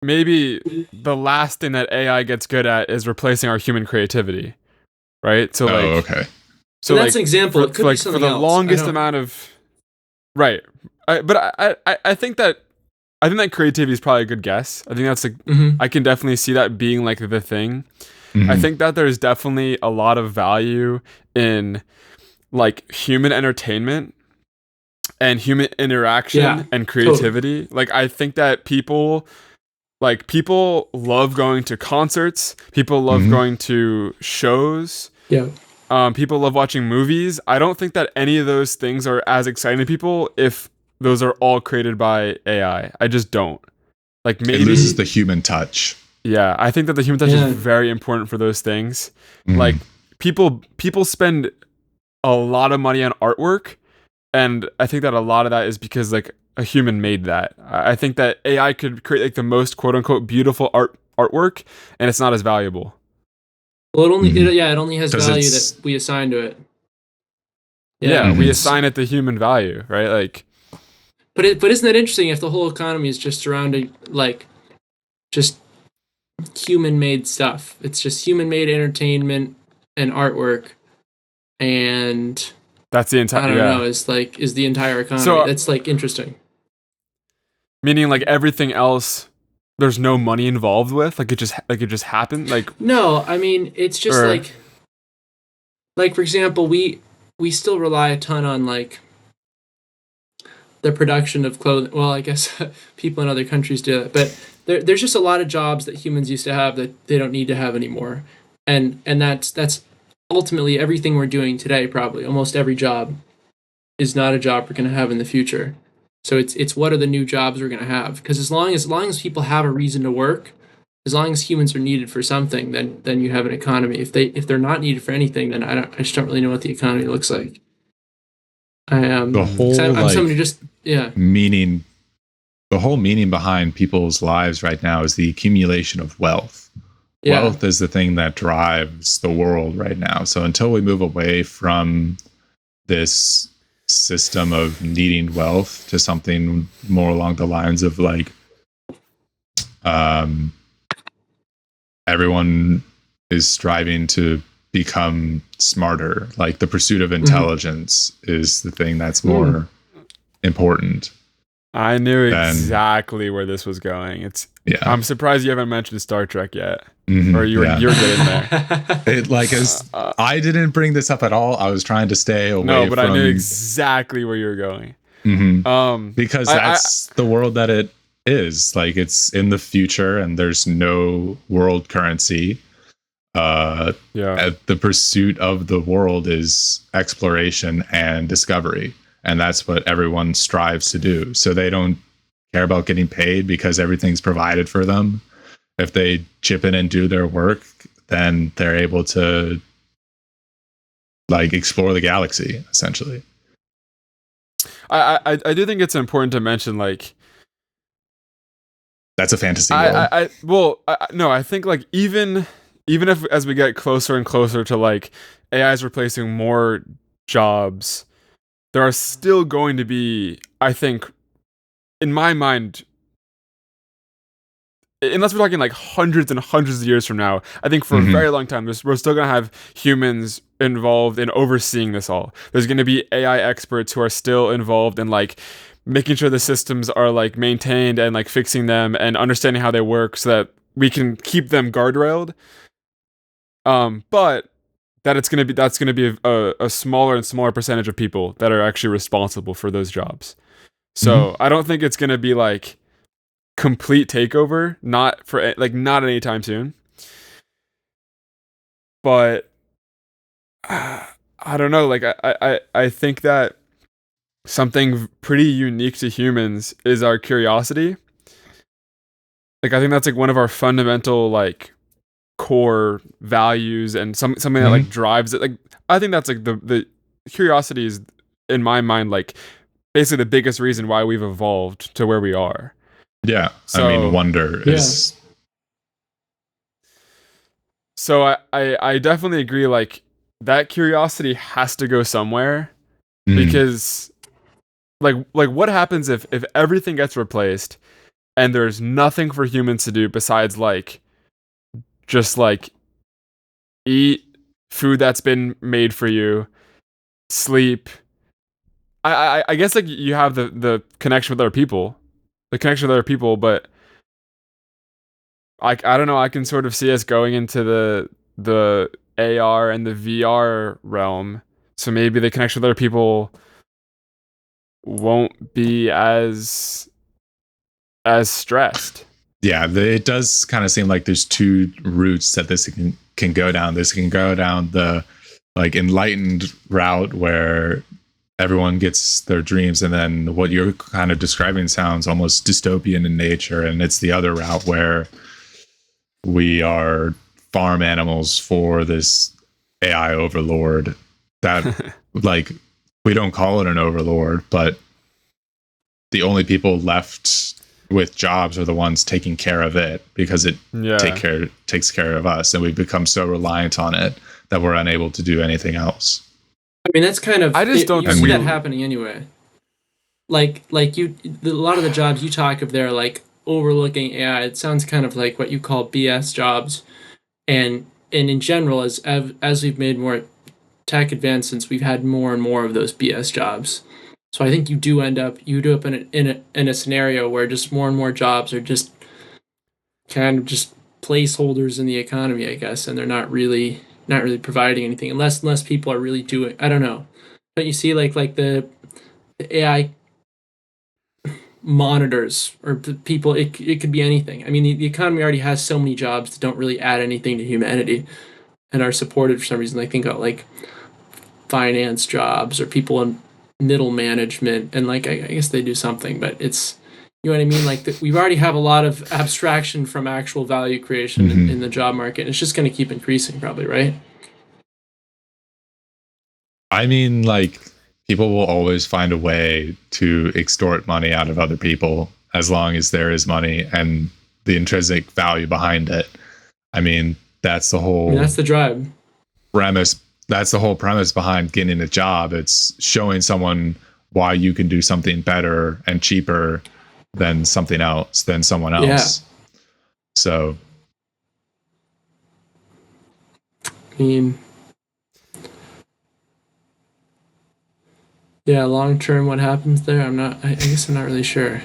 maybe the last thing that AI gets good at is replacing our human creativity, right? So Oh, like, okay. so And that's like an example. It could be for something the else. longest amount of right, I think that creativity is probably a good guess. I think that's like Mhm. I can definitely see that being like the thing. I Mhm. think that there's definitely a lot of value in like human entertainment and human Yeah, interaction and totally. creativity. Like I think that people love going to concerts, people love Mhm. going to shows, Yeah. people love watching movies. I don't think that any of those things are as exciting to people if those are all created by AI. I just don't. Like It loses maybe the human touch. yeah, I think that the human touch is Yeah. very important for those things. Mhm. Like people spend a lot of money on artwork, and I think that a lot of that is because like a human made that. I think that AI could create like the most quote unquote beautiful artwork, and it's not as valuable. Well, Mhm. it only has 'Cause value it's that we assign to it. Yeah, Yeah, we Mhm. assign it the human value, right? Like but isn't that interesting if the whole economy is just surrounding like just human made stuff? It's just human made entertainment and artwork, and that's the I entire don't know, yeah. is the entire economy. So That's like interesting. meaning like everything else, there's no money involved with, like it just happened, like No, I mean it's just or like for example, we still rely a ton on like the production of clothing. Well, I guess people in other countries do it, but there's just a lot of jobs that humans used to have that they don't need to have anymore, and that's ultimately everything we're doing today. Probably almost every job is not a job we're going to have in the future. So it's what are the new jobs we're going to have? Because as long as people have a reason to work, as long as humans are needed for something, then you have an economy. If they're not needed for anything, then I just don't really know what the economy looks like. the Because whole I'm someone who like just yeah meaning the whole meaning behind people's lives right now is the accumulation of wealth. yeah Wealth is the thing that drives the world right now. So until we move away from this system of needing wealth to something more along the lines of like um, everyone is striving to become smarter. Like the pursuit of hmm intelligence is the thing that's mm, more important I knew than exactly where this was going. It's yeah. I'm surprised you haven't mentioned Star Trek yet. Or Yeah. you're getting there. It like is I didn't bring this up at all. I was trying to stay No, away but I knew from exactly where you were going. mhm, Um because I that's the world that it is. Like it's in the future and there's no world currency. Uh yeah. the pursuit of the world is exploration and discovery. And that's what everyone strives to do. So they don't care about getting paid because everything's provided for them. If they chip in and do their work, then they're able to like explore the galaxy essentially. I do think it's important to mention like That's a fantasy world. no, I think like even if as we get closer and closer to like AI is replacing more jobs, there are still going to be, I think, in my mind, unless we're talking like hundreds and hundreds of years from now, I think for a Mm-hmm. very long time, we're still going to have humans involved in overseeing this all. There's going to be AI experts who are still involved in like making sure the systems are like maintained and like fixing them and understanding how they work so that we can keep them guardrailed. But that that's gonna be a smaller and smaller percentage of people that are actually responsible for those jobs. Mm-hmm. So I don't think it's gonna be like complete takeover, not for like not anytime soon. But I don't know. Like I think that something pretty unique to humans is our curiosity. Like I think that's like one of our fundamental like core values and something that Mm-hmm. like drives it. Like I think that's like the curiosity is in my mind like basically the biggest reason why we've evolved to where we are. Yeah. I mean, So wonder yeah is I definitely agree like that curiosity has to go somewhere mm, because like what happens if everything gets replaced and there's nothing for humans to do besides like just like eat food that's been made for you, sleep. I guess like you have the connection with other people, but I don't know. I can sort of see us going into the AR and the VR realm. So maybe the connection with other people won't be as stressed. Yeah, it does kind of seem like there's two routes that this can go down. This can go down the like enlightened route where everyone gets their dreams, and then what you're kind of describing sounds almost dystopian in nature. And it's the other route where we are farm animals for this AI overlord that like we don't call it an overlord, but the only people left with jobs are the ones taking care of it because it takes care of us, and we've become so reliant on it that we're unable to do anything else. I mean, that's kind of I just don't you think see we that happening anyway. Like a lot of the jobs you talk of there, like overlooking AI, it sounds kind of like what you call BS jobs, and in general, as we've made more tech advancements, we've had more and more of those BS jobs. So I think you do end up in a scenario where just more and more jobs are just kind of just placeholders in the economy, I guess, and they're not really providing anything unless people are really doing. I don't know, but you see, like the AI monitors or the people, it could be anything. I mean, the economy already has so many jobs that don't really add anything to humanity and are supported for some reason. I think about like finance jobs or people in middle management, and like I guess they do something, but it's, you know what I mean. Like we already have a lot of abstraction from actual value creation in the job market, and it's just going to keep increasing, probably, right? I mean, like people will always find a way to extort money out of other people as long as there is money and the intrinsic value behind it. I mean, that's the whole. I mean, that's the drive. Premise. That's the whole premise behind getting a job. It's showing someone why you can do something better and cheaper than something else, than someone else. Yeah. So, I mean, yeah, long term, what happens there? I guess I'm not really sure.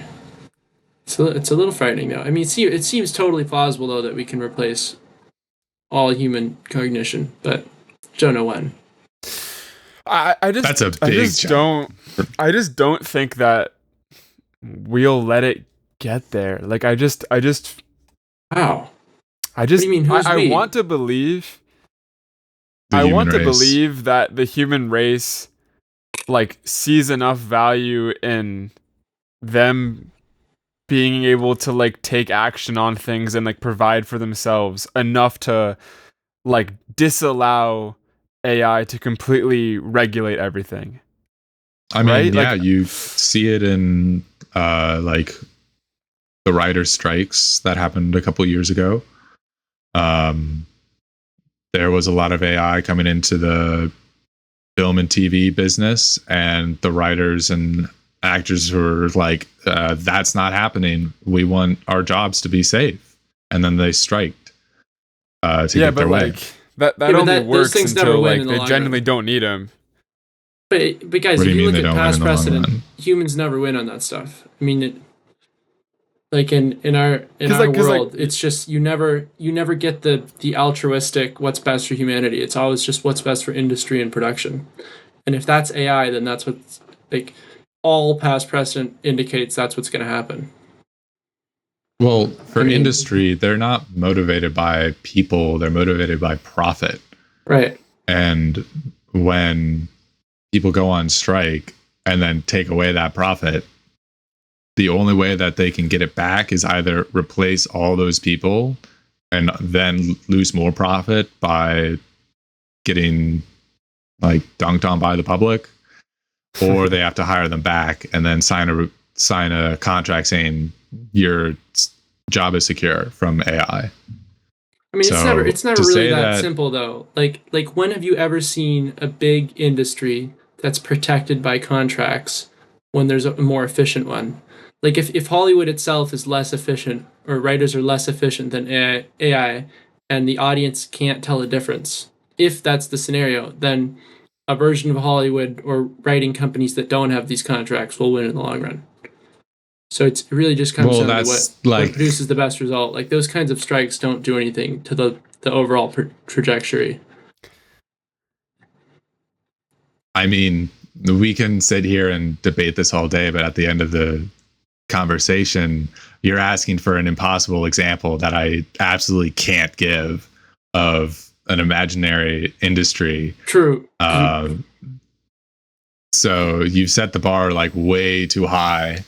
It's a little frightening, though. I mean, it seems totally plausible, though, that we can replace all human cognition, but don't know when. I just that's a big I just don't think that we'll let it get there. Like I just Wow. I just What do you mean, who's I we? want to believe The I human want to race. believe that the human race like sees enough value in them being able to like take action on things and like provide for themselves enough to like disallow AI to completely regulate everything. I mean, right? yeah, Like you see it in like the writer strikes that happened a couple years ago. There was a lot of AI coming into the film and TV business, and the writers and actors were like, "That's not happening. We want our jobs to be safe," and then they striked to get their way. like that Yeah, but only those works things never until win like in the they long genuinely run. don't need them. But guys, What do if you you mean look they at don't win past in the long precedent, run? humans never win on that stuff. I mean, like in our 'Cause, like- world, it's just you never get the altruistic what's best for humanity. It's always just what's best for industry and production. And if that's AI, then that's what's like all past precedent indicates that's what's going to happen. Well, for I mean- industry, they're not motivated by people; they're motivated by profit. Right. And when people go on strike and then take away that profit, the only way that they can get it back is either replace all those people and then lose more profit by getting like dunked on by the public, or they have to hire them back and then sign a contract saying your job is secure from AI. I mean, So, it's never to really say that that- simple though. Like when have you ever seen a big industry that's protected by contracts when there's a more efficient one? Like if Hollywood itself is less efficient, or writers are less efficient than AI, and the audience can't tell a difference, if that's the scenario, then a version of Hollywood or writing companies that don't have these contracts will win in the long run. So it really just comes Well, down to what that's like, produces the best result. Like those kinds of strikes don't do anything to the overall trajectory. I mean, we can sit here and debate this all day, but at the end of the conversation, you're asking for an impossible example that I absolutely can't give of an imaginary industry. True. So you've set the bar like way too high.